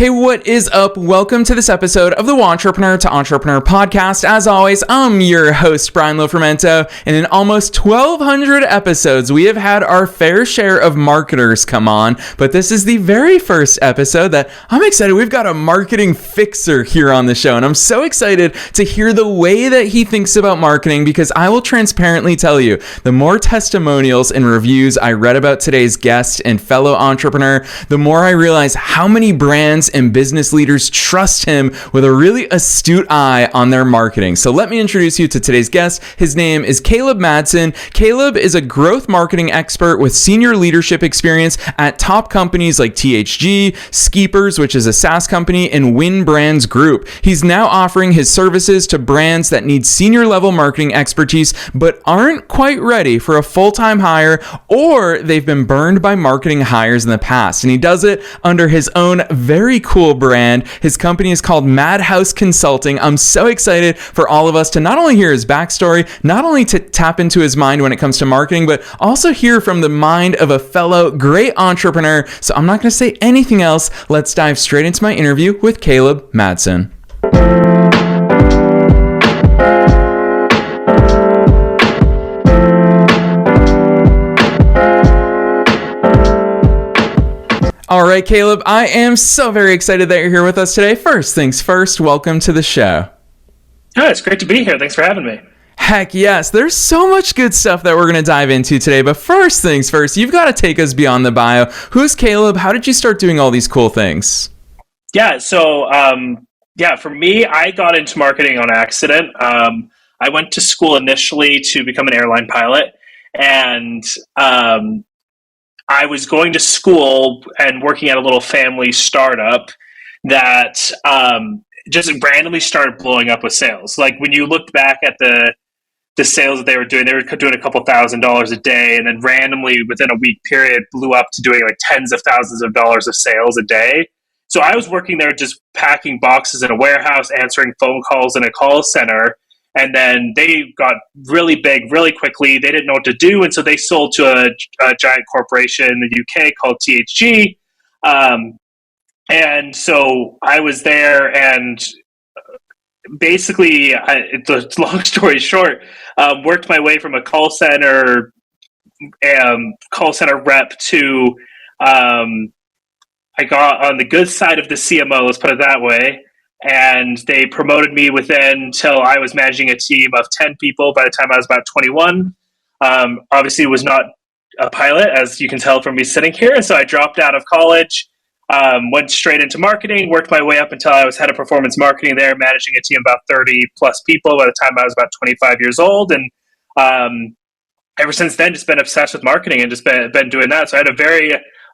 Hey, what is up? Welcome to this episode of the Entrepreneur to Entrepreneur podcast. As always, I'm your host, Brian Lofermento, and in almost 1,200 episodes, we have had our fair share of marketers come on, but this is the very first episode that I'm excited. We've got a marketing fixer here on the show, and I'm so excited to hear the way that he thinks about marketing because I will transparently tell you, the more testimonials and reviews I read about today's guest and fellow entrepreneur, the more I realize how many brands and business leaders trust him with a really astute eye on their marketing. So let me introduce you to today's guest. His name is Caleb Madsen. Caleb is a growth marketing expert with senior leadership experience at top companies like THG, Skeepers, which is a SaaS company, and Win Brands Group. He's now offering his services to brands that need senior level marketing expertise but aren't quite ready for a full-time hire, or they've been burned by marketing hires in the past. And he does it under his own very cool brand. His company is called Madhouse Consulting. I'm so excited for all of us to not only hear his backstory, not only to tap into his mind when it comes to marketing, but also hear from the mind of a fellow great entrepreneur. So I'm not going to say anything else. Let's dive straight into my interview with Caleb Madsen. All right, Caleb, I am so very excited that you're here with us today. First things first, welcome to the show. Oh, it's great to be here. Thanks for having me. Heck yes, there's so much good stuff that we're going to dive into today. But first things first, you've got to take us beyond the bio. Who's Caleb? How did you start doing all these cool things? Yeah, so for me, I got into marketing on accident. I went to school initially to become an airline pilot, and I was going to school and working at a little family startup that just randomly started blowing up with sales. Like when you looked back at the sales that they were doing a couple $1,000s a day, and then randomly within a week period blew up to doing like tens of thousands of dollars of sales a day. So I was working there just packing boxes in a warehouse, answering phone calls in a call center. And then they got really big really quickly. They didn't know what to do. And so they sold to a giant corporation in the UK called THG. And so I was there, and basically, long story short, worked my way from a call center rep to I got on the good side of the CMO, let's put it that way. And they promoted me within till I was managing a team of 10 people by the time I was about 21. Obviously, was not a pilot, as you can tell from me sitting here. And so I dropped out of college, went straight into marketing, worked my way up until I was head of performance marketing there, managing a team of about 30 plus people by the time I was about 25 years old. And ever since then, just been obsessed with marketing and just been doing that. So I had a very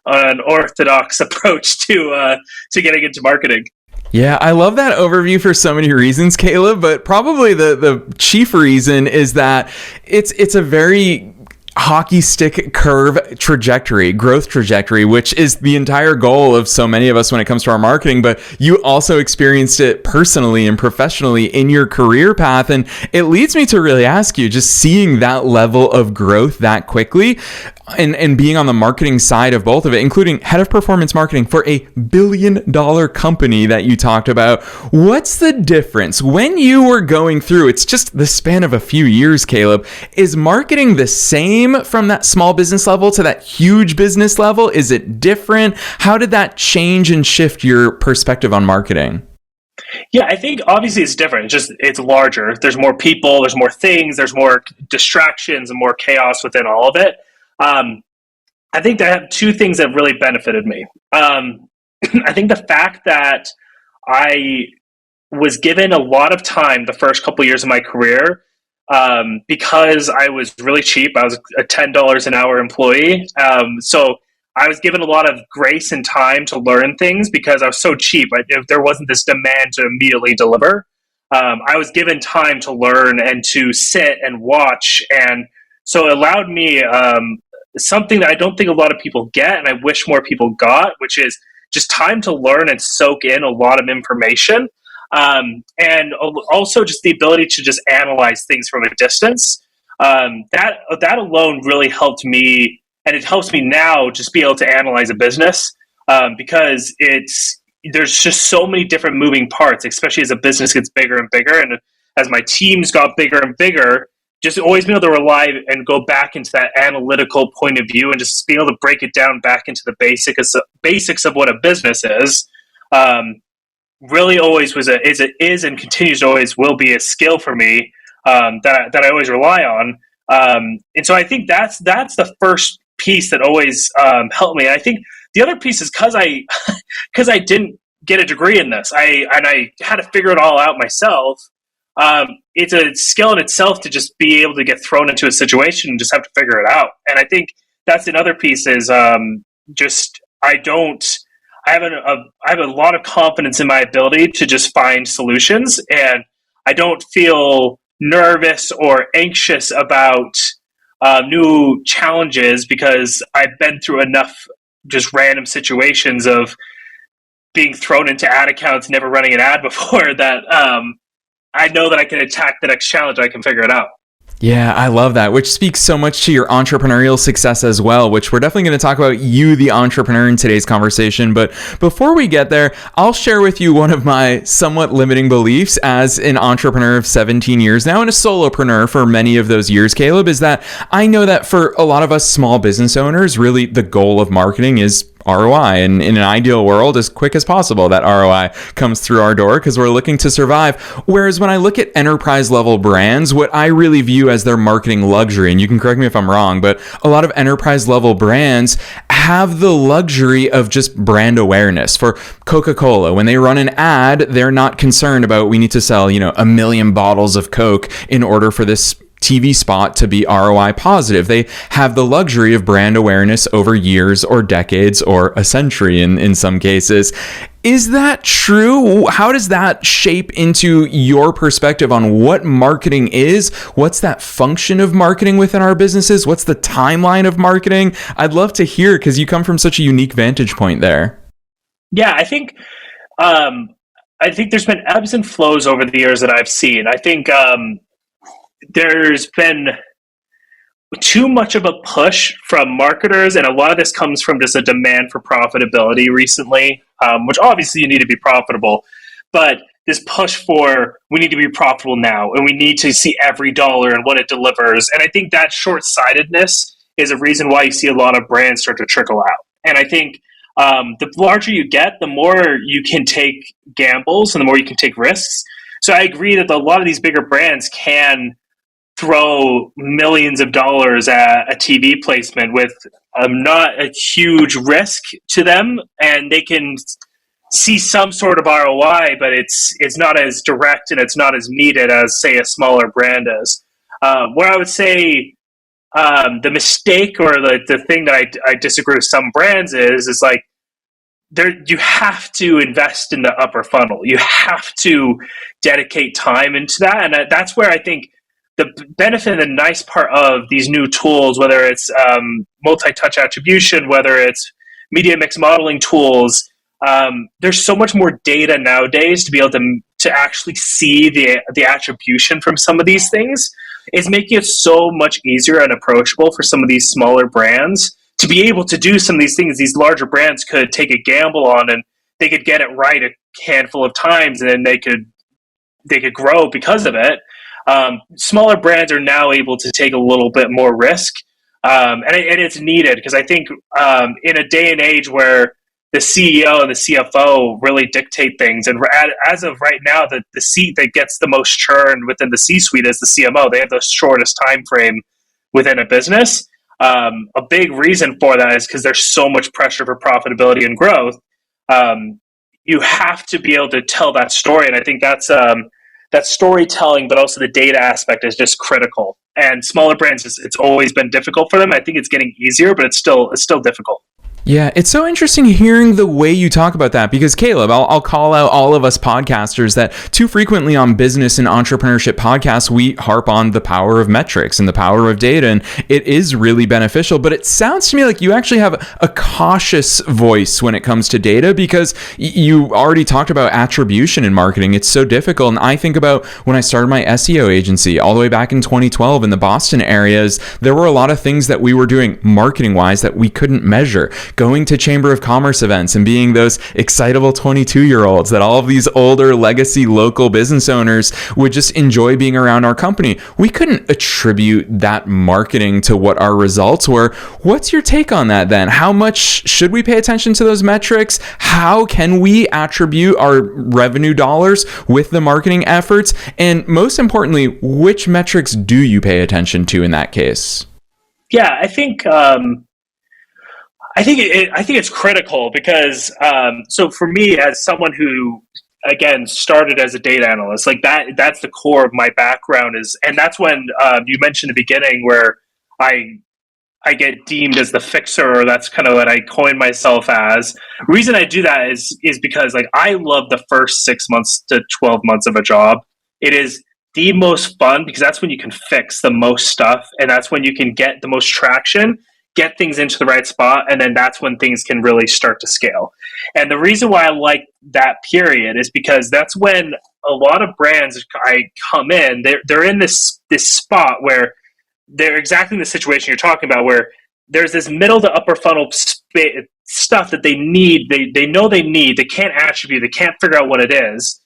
unorthodox approach to getting into marketing. Yeah, I love that overview for so many reasons, Caleb, but probably the chief reason is that it's a very hockey stick curve trajectory, growth trajectory, which is the entire goal of so many of us when it comes to our marketing. But you also experienced it personally and professionally in your career path. And it leads me to really ask you, just seeing that level of growth that quickly and being on the marketing side of both of it, including head of performance marketing for a $1 billion company that you talked about. What's the difference when you were going through, it's just the span of a few years, Caleb, is marketing the same from that small business level to that huge business level? Is it different? How did that change and shift your perspective on marketing? Yeah, I think obviously it's different. It's larger. There's more people, there's more things, there's more distractions and more chaos within all of it. I think I have two things that really benefited me. I think the fact that I was given a lot of time the first couple of years of my career, because I was really cheap. I was a $10 an hour employee. So I was given a lot of grace and time to learn things because I was so cheap. There wasn't this demand to immediately deliver. I was given time to learn and to sit and watch. And so it allowed me something that I don't think a lot of people get, and I wish more people got, which is just time to learn and soak in a lot of information. And also just the ability to just analyze things from a distance. That alone really helped me, and it helps me now just be able to analyze a business, because there's just so many different moving parts, especially as a business gets bigger and bigger. And as my teams got bigger and bigger, just always being able to rely and go back into that analytical point of view and just being able to break it down back into the basics of what a business is, really always is and continues to always will be a skill for me, that I always rely on. And so I think that's the first piece that always helped me. And I think the other piece is because I didn't get a degree in this, I had to figure it all out myself. It's a skill in itself to just be able to get thrown into a situation and just have to figure it out. And I think that's another piece is just I have a lot of confidence in my ability to just find solutions, and I don't feel nervous or anxious about new challenges because I've been through enough just random situations of being thrown into ad accounts, never running an ad before, that I know that I can attack the next challenge. I can figure it out. Yeah, I love that, which speaks so much to your entrepreneurial success as well, which we're definitely going to talk about you, the entrepreneur, in today's conversation. But before we get there, I'll share with you one of my somewhat limiting beliefs as an entrepreneur of 17 years now and a solopreneur for many of those years, Caleb, is that I know that for a lot of us small business owners, really the goal of marketing is ROI, and in an ideal world, as quick as possible, that ROI comes through our door because we're looking to survive. Whereas when I look at enterprise level brands, what I really view as their marketing luxury, and you can correct me if I'm wrong, but a lot of enterprise level brands have the luxury of just brand awareness. For Coca-Cola, when they run an ad, they're not concerned about we need to sell, 1 million bottles of Coke in order for this TV spot to be ROI positive. They have the luxury of brand awareness over years or decades or a century in some cases. Is that true? How does that shape into your perspective on what marketing is? What's that function of marketing within our businesses? What's the timeline of marketing? I'd love to hear, because you come from such a unique vantage point there. Yeah, I think there's been ebbs and flows over the years that I've seen. I think there's been too much of a push from marketers, and a lot of this comes from just a demand for profitability recently, which obviously you need to be profitable, but this push for we need to be profitable now, and we need to see every dollar and what it delivers. And I think that short-sightedness is a reason why you see a lot of brands start to trickle out. And I think the larger you get, the more you can take gambles and the more you can take risks. So I agree that a lot of these bigger brands can throw millions of dollars at a TV placement with not a huge risk to them, and they can see some sort of ROI, but it's not as direct and it's not as needed as, say, a smaller brand is. Where I would say the mistake or the thing that I disagree with some brands is like you have to invest in the upper funnel. You have to dedicate time into that, and that's where I think the benefit and the nice part of these new tools, whether it's multi-touch attribution, whether it's media mix modeling tools, there's so much more data nowadays to be able to actually see the attribution from some of these things. It's making it so much easier and approachable for some of these smaller brands to be able to do some of these things. These larger brands could take a gamble on, and they could get it right a handful of times, and then they could grow because of it. Smaller brands are now able to take a little bit more risk, and it's needed, because I think in a day and age where the CEO and the CFO really dictate things, and as of right now, the seat that gets the most churn within the C-suite is the CMO. They have the shortest time frame within a business. A big reason for that is because there's so much pressure for profitability and growth. You have to be able to tell that story, and I think that's that storytelling, but also the data aspect is just critical. And smaller brands, it's always been difficult for them. I think it's getting easier, but it's still difficult. Yeah, it's so interesting hearing the way you talk about that, because Caleb, I'll call out all of us podcasters that too frequently on business and entrepreneurship podcasts, we harp on the power of metrics and the power of data, and it is really beneficial. But it sounds to me like you actually have a cautious voice when it comes to data, because you already talked about attribution in marketing. It's so difficult. And I think about when I started my SEO agency all the way back in 2012 in the Boston areas, there were a lot of things that we were doing marketing-wise that we couldn't measure. going to Chamber of Commerce events and being those excitable 22-year-olds that all of these older legacy local business owners would just enjoy being around our company. We couldn't attribute that marketing to what our results were. What's your take on that then? How much should we pay attention to those metrics? How can we attribute our revenue dollars with the marketing efforts? And most importantly, which metrics do you pay attention to in that case? Yeah, I think it's critical because so for me, as someone who again started as a data analyst, like that's the core of my background and that's when you mentioned the beginning where I get deemed as the fixer, or that's kind of what I coined myself as. Reason I do that is because like I love the first 6 months to 12 months of a job. It is the most fun because that's when you can fix the most stuff, and that's when you can get the most traction, get things into the right spot, and then that's when things can really start to scale. And the reason why I like that period is because that's when a lot of brands I come in, they're in this spot where they're exactly in the situation you're talking about, where there's this middle to upper funnel stuff that they need, they know they need, they can't attribute, they can't figure out what it is.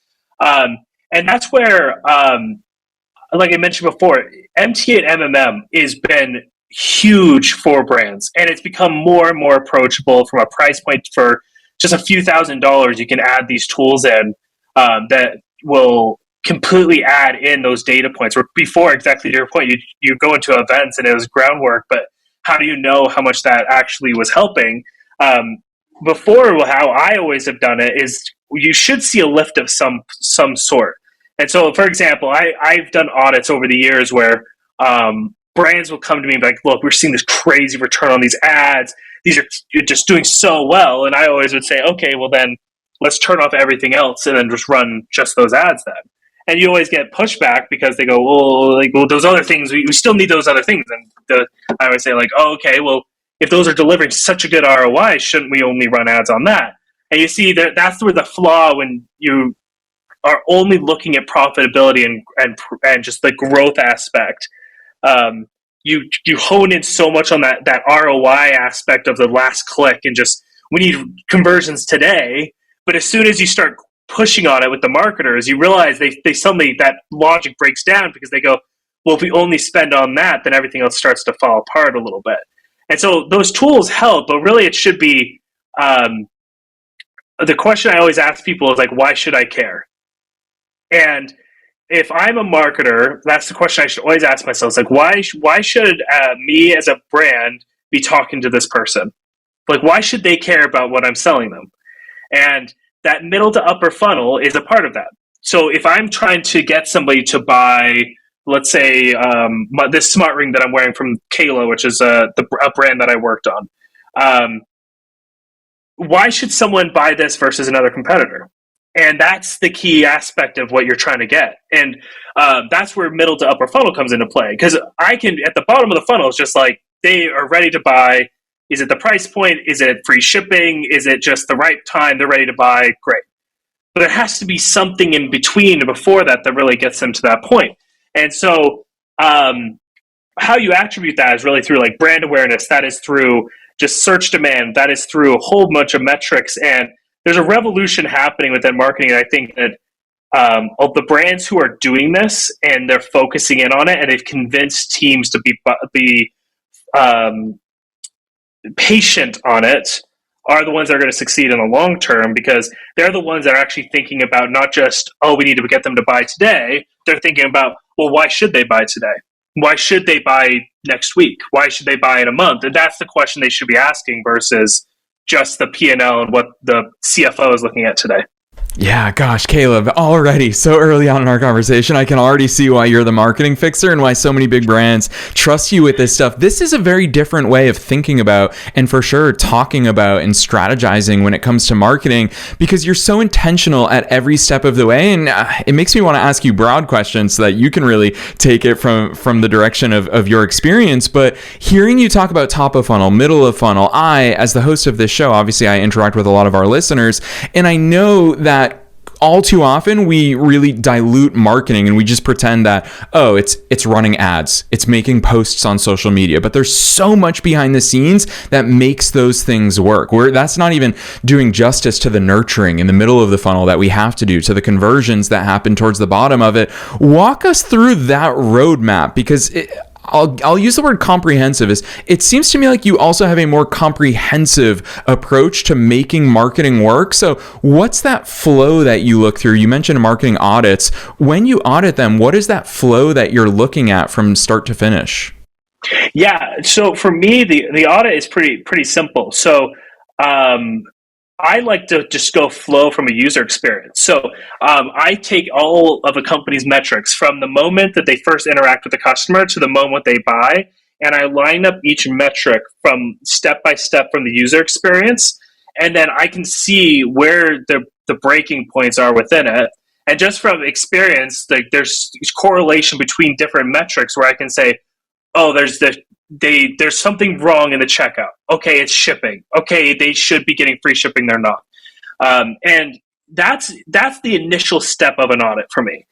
And that's where, like I mentioned before, MTA and MMM has been huge for brands, and it's become more and more approachable from a price point. For just a few $1,000s, you can add these tools in that will completely add in those data points. Where before, exactly to your point, you go into events and it was groundwork, but how do you know how much that actually was helping? Before, how I always have done it is you should see a lift of some sort. And so, for example, I've done audits over the years where brands will come to me and be like, look, we're seeing this crazy return on these ads. You're just doing so well. And I always would say, okay, well then let's turn off everything else and then just run just those ads then. And you always get pushback because they go, well, those other things, we still need those other things. And I always say like, oh, okay, well, if those are delivering such a good ROI, shouldn't we only run ads on that? And you see that's where the flaw, when you are only looking at profitability and just the growth aspect. You hone in so much on that ROI aspect of the last click and just, we need conversions today. But as soon as you start pushing on it with the marketers, you realize they suddenly, that logic breaks down because they go, well, if we only spend on that, then everything else starts to fall apart a little bit. And so those tools help, but really it should be, the question I always ask people is like, why should I care? And if I'm a marketer, that's the question I should always ask myself. It's like, why should me as a brand be talking to this person? Like, why should they care about what I'm selling them? And that middle to upper funnel is a part of that. So if I'm trying to get somebody to buy, let's say, this smart ring that I'm wearing from Kalo, which is a brand that I worked on, why should someone buy this versus another competitor? And that's the key aspect of what you're trying to get. And that's where middle to upper funnel comes into play. Because I can, at the bottom of the funnel, it's just like, they are ready to buy. Is it the price point? Is it free shipping? Is it just the right time they're ready to buy? Great. But there has to be something in between before that really gets them to that point. And so how you attribute that is really through like brand awareness. That is through just search demand. That is through a whole bunch of metrics. And there's a revolution happening within marketing. I think that of the brands who are doing this and they're focusing in on it, and they've convinced teams to be patient on it, are the ones that are going to succeed in the long term, because they're the ones that are actually thinking about not just, oh, we need to get them to buy today. They're thinking about, well, why should they buy today? Why should they buy next week? Why should they buy in a month? And that's the question they should be asking versus just the P&L and what the CFO is looking at today. Yeah, gosh, Caleb, already so early on in our conversation, I can already see why you're the marketing fixer and why so many big brands trust you with this stuff. This is a very different way of thinking about, and for sure talking about and strategizing when it comes to marketing, because you're so intentional at every step of the way. And it makes me want to ask you broad questions so that you can really take it from the direction of your experience. But hearing you talk about top of funnel, middle of funnel, as the host of this show, obviously I interact with a lot of our listeners, and I know that all too often we really dilute marketing and we just pretend that, oh, it's running ads, it's making posts on social media, but there's so much behind the scenes that makes those things work, where that's not even doing justice to the nurturing in the middle of the funnel that we have to do, to the conversions that happen towards the bottom of it. Walk us through that roadmap, because I'll use the word comprehensive. It seems to me like you also have a more comprehensive approach to making marketing work. So what's that flow that you look through? You mentioned marketing audits. When you audit them, what is that flow that you're looking at from start to finish? Yeah. So for me, the audit is pretty simple. So I like to just go flow from a user experience. So I take all of a company's metrics from the moment that they first interact with the customer to the moment they buy, and I line up each metric from step by step from the user experience, and then I can see where the breaking points are within it. And just from experience, like there's correlation between different metrics where I can say, oh, there's something wrong in the checkout. Okay, it's shipping. Okay, they should be getting free shipping. They're not. And that's the initial step of an audit for me,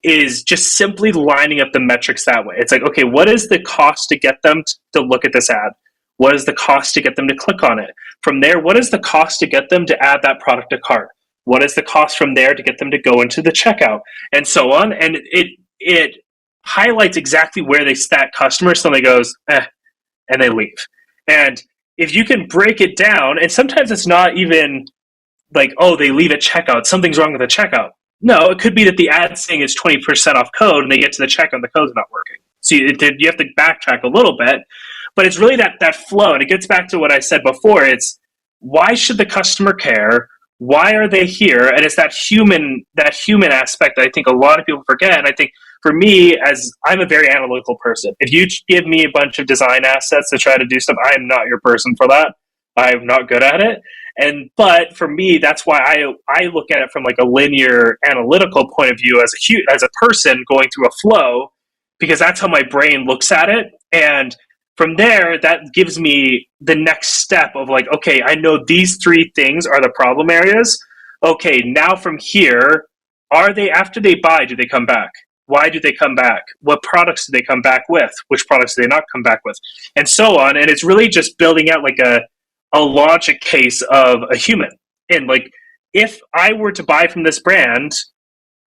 is just simply lining up the metrics that way. It's like, okay, what is the cost to get them to look at this ad? What is the cost to get them to click on it? From there, what is the cost to get them to add that product to cart? What is the cost from there to get them to go into the checkout? And so on. And it highlights exactly where they stat customers. Somebody goes, and they leave. And if you can break it down, and sometimes it's not even like, oh, they leave at checkout, something's wrong with the checkout. No, it could be that the ad's saying it's 20% off code, and they get to the checkout and the code's not working. So you have to backtrack a little bit, but it's really that flow. And it gets back to what I said before. It's, why should the customer care? Why are they here? And it's that human aspect that I think a lot of people forget. And I think for me, as I'm a very analytical person, if you give me a bunch of design assets to try to do stuff, I am not your person for that. I'm not good at it. But for me, that's why I look at it from like a linear analytical point of view as a person going through a flow, because that's how my brain looks at it. And from there, that gives me the next step of like, okay, I know these three things are the problem areas. Okay, now from here, after they buy, do they come back? Why do they come back? What products do they come back with? Which products do they not come back with? And so on. And it's really just building out like a logic case of a human. And like, if I were to buy from this brand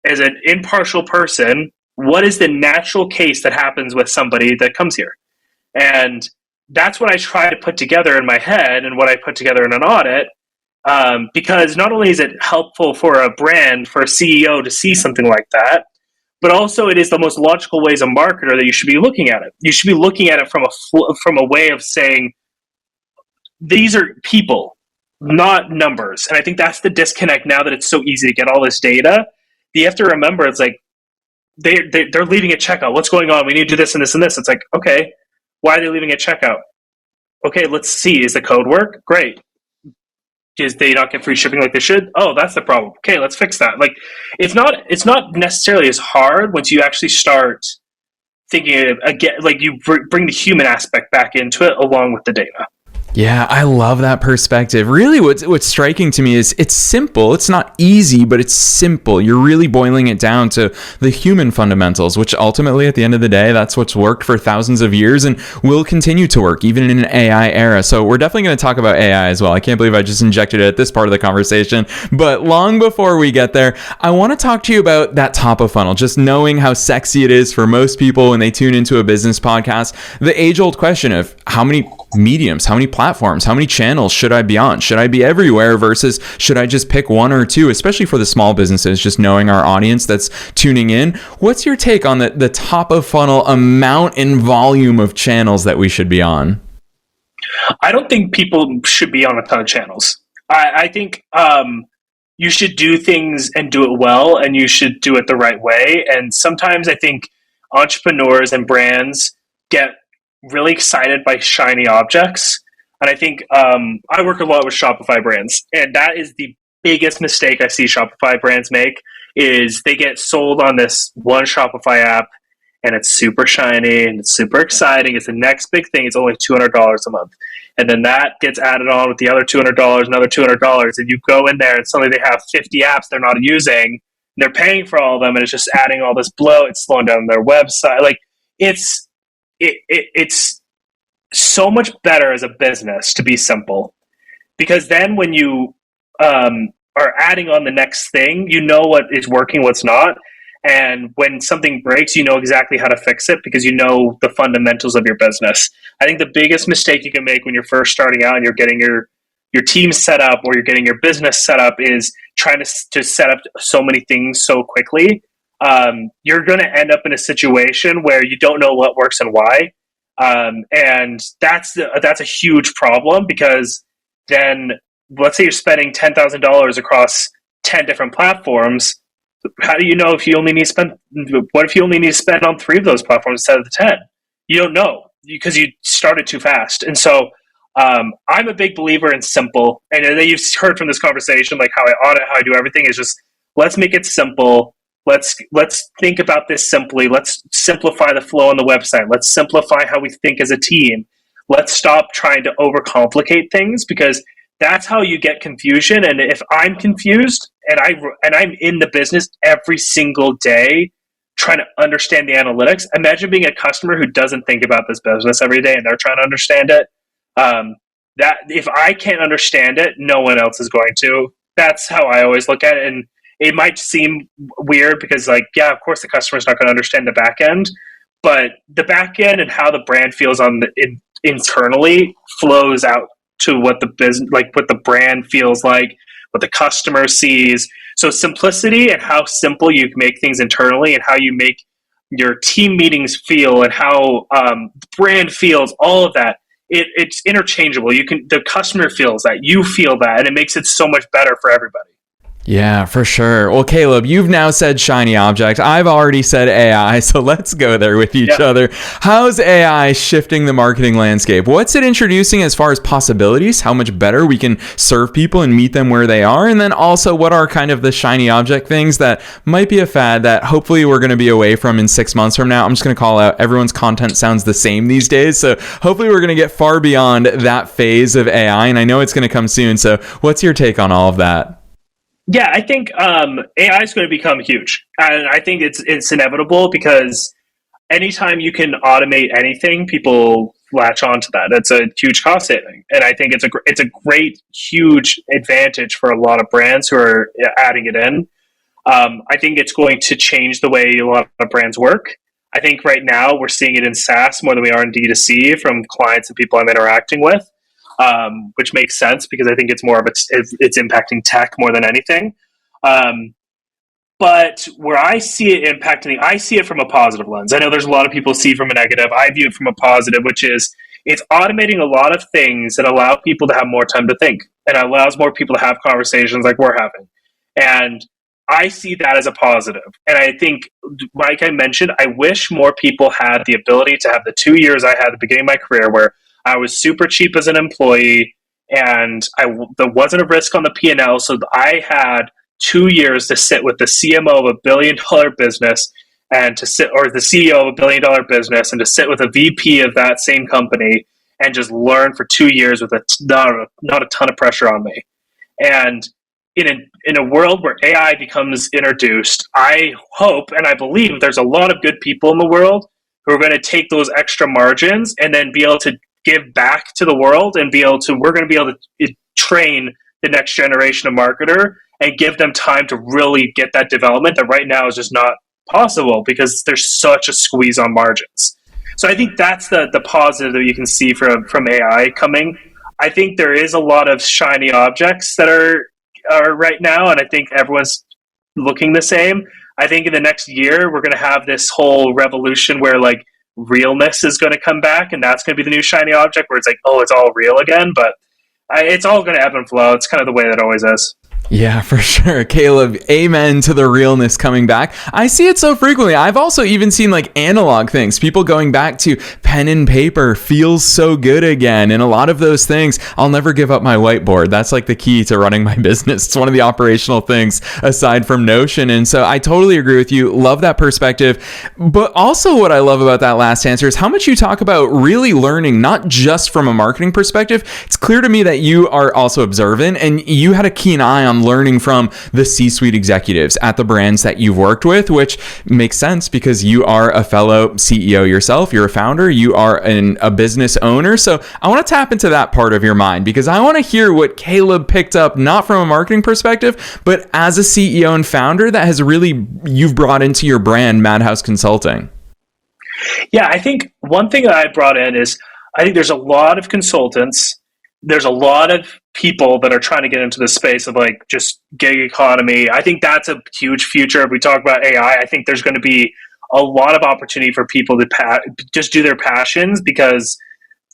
as an impartial person, what is the natural case that happens with somebody that comes here? And that's what I try to put together in my head and what I put together in an audit, because not only is it helpful for a brand, for a CEO to see something like that, but also it is the most logical way as a marketer that you should be looking at it. You should be looking at it from a way of saying, these are people, not numbers. And I think that's the disconnect now that it's so easy to get all this data. You have to remember, it's like, they're leaving at checkout. What's going on? We need to do this and this and this. It's like, okay, why are they leaving at checkout? Okay, let's see. Is the code work? Great. Did they not get free shipping like they should? Oh, that's the problem. Okay, let's fix that. Like, it's not necessarily as hard once you actually start thinking of, again, like you bring the human aspect back into it along with the data. Yeah, I love that perspective. Really, what's striking to me is it's simple. It's not easy, but it's simple. You're really boiling it down to the human fundamentals, which ultimately, at the end of the day, that's what's worked for thousands of years and will continue to work, even in an AI era. So we're definitely going to talk about AI as well. I can't believe I just injected it at this part of the conversation. But long before we get there, I want to talk to you about that top of funnel, just knowing how sexy it is for most people when they tune into a business podcast. The age-old question of how many mediums, how many platforms, how many channels should I be on? Should I be everywhere versus should I just pick one or two, especially for the small businesses, just knowing our audience that's tuning in? What's your take on the top of funnel amount and volume of channels that we should be on? I don't think people should be on a ton of channels. I think you should do things and do it well, and you should do it the right way. And sometimes I think entrepreneurs and brands get really excited by shiny objects. And I think I work a lot with Shopify brands, and that is the biggest mistake I see Shopify brands make, is they get sold on this one Shopify app, and it's super shiny and it's super exciting. It's the next big thing. It's only $200 a month. And then that gets added on with the other $200, another $200. And you go in there and suddenly they have 50 apps they're not using. They're paying for all of them, and it's just adding all this bloat. It's slowing down their website. Like it's so much better as a business to be simple, because then when you are adding on the next thing, you know what is working, what's not. And when something breaks, you know exactly how to fix it because you know the fundamentals of your business. I think the biggest mistake you can make when you're first starting out and you're getting your team set up or you're getting your business set up is trying to set up so many things so quickly. You're going to end up in a situation where you don't know what works and why. And that's a huge problem, because then let's say you're spending $10,000 across 10 different platforms. How do you know if you only need to spend? What if you only need to spend on 3 of those platforms instead of the 10? You don't know because you started too fast. And so I'm a big believer in simple. And you've heard from this conversation, like how I audit, how I do everything is just, let's make it simple. Let's think about this simply. Let's simplify the flow on the website. Let's simplify how we think as a team. Let's stop trying to overcomplicate things, because that's how you get confusion. And if I'm confused and I'm in the business every single day trying to understand the analytics, imagine being a customer who doesn't think about this business every day and they're trying to understand it. That if I can't understand it, no one else is going to. That's how I always look at it. And it might seem weird because, like, yeah, of course the customer's not going to understand the back end, but the back end and how the brand feels internally flows out to what the business, like what the brand feels like, what the customer sees. So simplicity and how simple you make things internally and how you make your team meetings feel and how the brand feels, all of that. It's interchangeable. The customer feels that, you feel that, and it makes it so much better for everybody. Yeah, for sure. Well, Caleb, you've now said shiny object. I've already said AI, so let's go there with each other. How's AI shifting the marketing landscape? What's it introducing as far as possibilities? How much better we can serve people and meet them where they are? And then also, what are kind of the shiny object things that might be a fad that hopefully we're going to be away from in 6 months from now? I'm just going to call out, everyone's content sounds the same these days. So hopefully we're going to get far beyond that phase of AI. And I know it's going to come soon. So what's your take on all of that? Yeah, I think AI is going to become huge, and I think it's inevitable, because anytime you can automate anything, people latch onto that. It's a huge cost saving, and I think it's a great, huge advantage for a lot of brands who are adding it in. I think it's going to change the way a lot of brands work. I think right now we're seeing it in SaaS more than we are in D2C from clients and people I'm interacting with. Which makes sense, because I think it's more of it's impacting tech more than anything. But where I see it impacting, I see it from a positive lens. I know there's a lot of people see it from a negative. I view it from a positive, which is it's automating a lot of things that allow people to have more time to think, and allows more people to have conversations like we're having. And I see that as a positive. And I think, like I mentioned, I wish more people had the ability to have the 2 years I had at the beginning of my career, where I was super cheap as an employee, and there wasn't a risk on the P&L. So I had 2 years to sit with the CMO of $1 billion business, and to sit, or the CEO of $1 billion business, and to sit with a VP of that same company and just learn for 2 years with not a ton of pressure on me. And in a world where AI becomes introduced, I hope and I believe there's a lot of good people in the world who are going to take those extra margins and then be able to give back to the world, and we're going to be able to train the next generation of marketer and give them time to really get that development that right now is just not possible because there's such a squeeze on margins. So I think that's the positive that you can see from AI coming. I think there is a lot of shiny objects that are right now, and I think everyone's looking the same. I think in the next year, we're going to have this whole revolution where, like, Realness is going to come back, and that's going to be the new shiny object, where it's like, oh, it's all real again. But it's all going to ebb and flow. It's kind of the way that it always is. Yeah, for sure. Caleb, amen to the realness coming back. I see it so frequently. I've also even seen like analog things, people going back to pen and paper feels so good again. And a lot of those things, I'll never give up my whiteboard. That's like the key to running my business. It's one of the operational things aside from Notion. And so I totally agree with you. Love that perspective. But also what I love about that last answer is how much you talk about really learning, not just from a marketing perspective. It's clear to me that you are also observant and you had a keen eye on learning from the C-suite executives at the brands that you've worked with, which makes sense because you are a fellow CEO yourself. You're a founder. You are a business owner. So I want to tap into that part of your mind because I want to hear what Caleb picked up, not from a marketing perspective, but as a CEO and founder that has really you've brought into your brand, Madhouse Consulting. Yeah, I think one thing that I brought in is I think there's a lot of consultants, there's a lot of people that are trying to get into the space of like just gig economy. I think that's a huge future. If we talk about AI, I think there's going to be a lot of opportunity for people to just do their passions because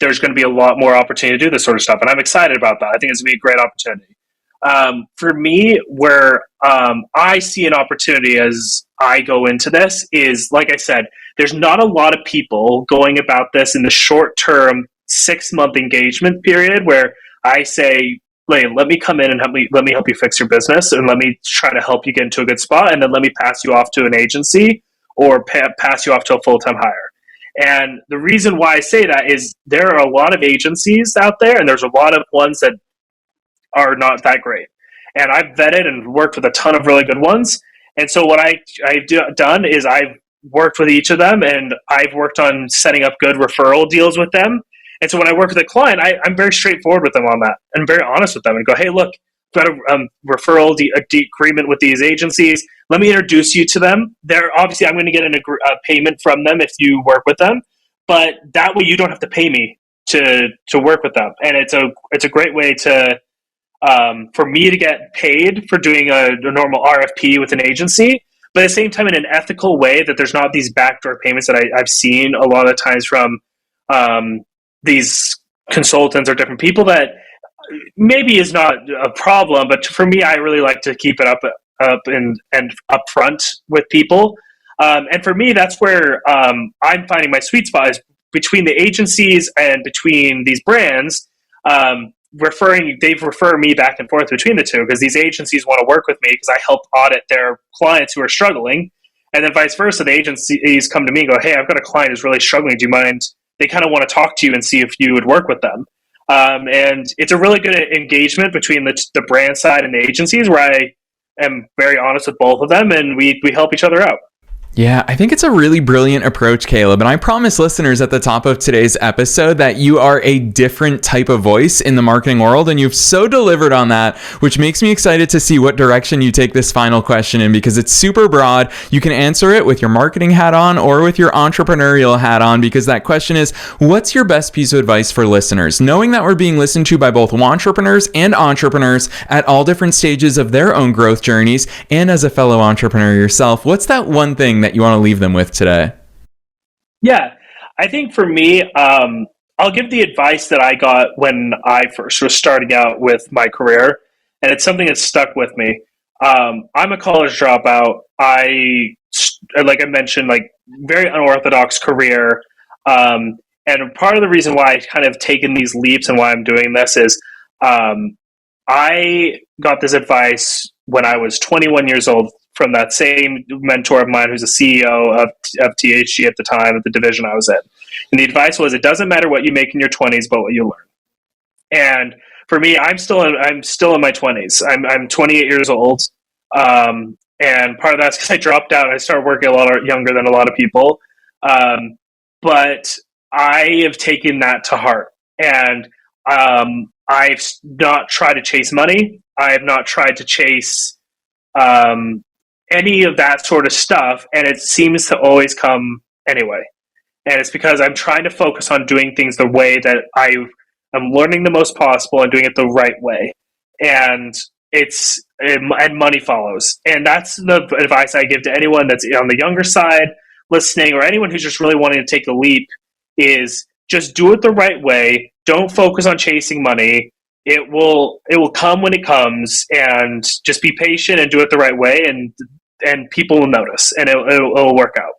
there's going to be a lot more opportunity to do this sort of stuff. And I'm excited about that. I think it's going to be a great opportunity. For me, where I see an opportunity as I go into this is, like I said, there's not a lot of people going about this in the short term 6-month engagement period where I say, let me come in and let me help you fix your business and let me try to help you get into a good spot. And then let me pass you off to an agency or pass you off to a full-time hire. And the reason why I say that is there are a lot of agencies out there and there's a lot of ones that are not that great. And I've vetted and worked with a ton of really good ones. And so what I've done is I've worked with each of them and I've worked on setting up good referral deals with them. And so when I work with a client, I'm very straightforward with them on that and very honest with them and go, hey, look, I've got a referral agreement with these agencies. Let me introduce you to them. They're obviously I'm going to get a payment from them if you work with them, but that way you don't have to pay me to work with them. And it's a great way to for me to get paid for doing a normal RFP with an agency, but at the same time in an ethical way that there's not these backdoor payments that I've seen a lot of times from these consultants or different people that maybe is not a problem, but for me, I really like to keep it up and upfront with people. And for me, that's where I'm finding my sweet spot is between the agencies and between these brands. They refer me back and forth between the two because these agencies want to work with me because I help audit their clients who are struggling. And then vice versa, the agencies come to me and go, hey, I've got a client who's really struggling. Do you mind? They kind of want to talk to you and see if you would work with them. And it's a really good engagement between the brand side and the agencies where I am very honest with both of them and we help each other out. Yeah, I think it's a really brilliant approach, Caleb. And I promise listeners at the top of today's episode that you are a different type of voice in the marketing world. And you've so delivered on that, which makes me excited to see what direction you take this final question in because it's super broad. You can answer it with your marketing hat on or with your entrepreneurial hat on because that question is, what's your best piece of advice for listeners? Knowing that we're being listened to by both entrepreneurs and entrepreneurs at all different stages of their own growth journeys. And as a fellow entrepreneur yourself, what's that one thing that you want to leave them with today? Yeah, I think for me, I'll give the advice that I got when I first was starting out with my career, and it's something that stuck with me. I'm a college dropout. Like I mentioned, like very unorthodox career. And part of the reason why I've kind of taken these leaps and why I'm doing this is I got this advice when I was 21 years old from that same mentor of mine who's a CEO of THG at the time at the division I was in. And the advice was, it doesn't matter what you make in your 20s, but what you learn. And for me, I'm still in my 20s. I'm 28 years old. And part of that's because I dropped out. I started working a lot younger than a lot of people. But I have taken that to heart. And I've not tried to chase money. I have not tried to chase any of that sort of stuff, and it seems to always come anyway. And it's because I'm trying to focus on doing things the way that I'm learning the most possible and doing it the right way. And and money follows. And that's the advice I give to anyone that's on the younger side listening, or anyone who's just really wanting to take the leap, is just do it the right way. Don't focus on chasing money. it will come when it comes, and just be patient and do it the right way, and people will notice, and it'll work out.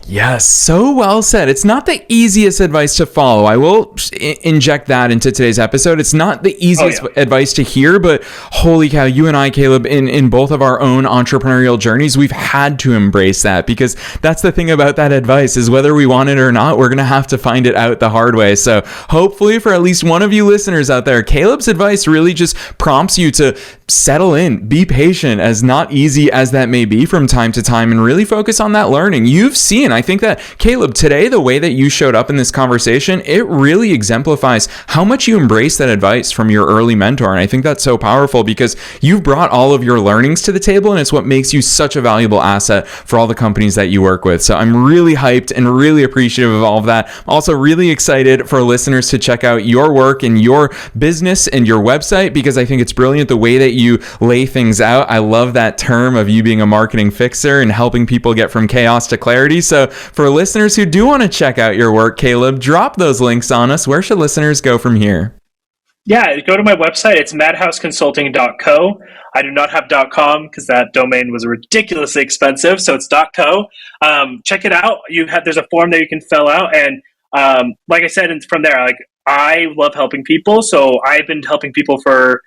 Yes, so well said. It's not the easiest advice to follow. I will inject that into today's episode. It's not the easiest advice to hear, but holy cow, you and I, Caleb, in both of our own entrepreneurial journeys, we've had to embrace that, because that's the thing about that advice, is whether we want it or not, we're going to have to find it out the hard way. So hopefully for at least one of you listeners out there, Caleb's advice really just prompts you to settle in, be patient, as not easy as that may be from time to time, and really focus on that learning. You've seen, I think that, Caleb, today, the way that you showed up in this conversation, it really exemplifies how much you embrace that advice from your early mentor. And I think that's so powerful, because you've brought all of your learnings to the table, and it's what makes you such a valuable asset for all the companies that you work with. So I'm really hyped and really appreciative of all of that. I'm also really excited for listeners to check out your work and your business and your website, because I think it's brilliant the way that you lay things out. I love that term of you being a marketing fixer and helping people get from chaos to clarity. So for listeners who do want to check out your work, Caleb, drop those links on us. Where should listeners go from here? Yeah, go to my website. It's madhouseconsulting.co. I do not have .com, because that domain was ridiculously expensive. So it's .co. Check it out. There's a form that you can fill out. And like I said, from there, like, I love helping people. So I've been helping people for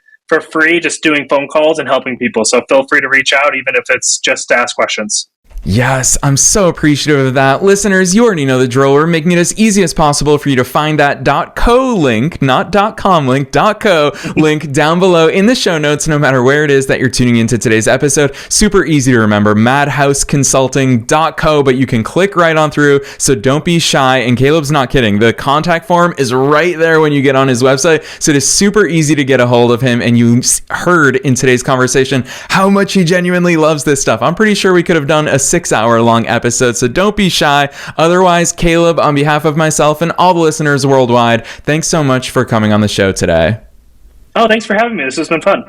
free, just doing phone calls and helping people. So feel free to reach out, even if it's just to ask questions. Yes, I'm so appreciative of that. Listeners, you already know the drill. We're making it as easy as possible for you to find that .co link, not .com link, .co link down below in the show notes, no matter where it is that you're tuning into today's episode. Super easy to remember, madhouseconsulting.co, but you can click right on through, so don't be shy. And Caleb's not kidding. The contact form is right there when you get on his website, so it is super easy to get a hold of him. And you heard in today's conversation how much he genuinely loves this stuff. I'm pretty sure we could have done a 6-hour-long episode, so don't be shy. Otherwise, Caleb, on behalf of myself and all the listeners worldwide, thanks so much for coming on the show today. Oh, thanks for having me. This has been fun.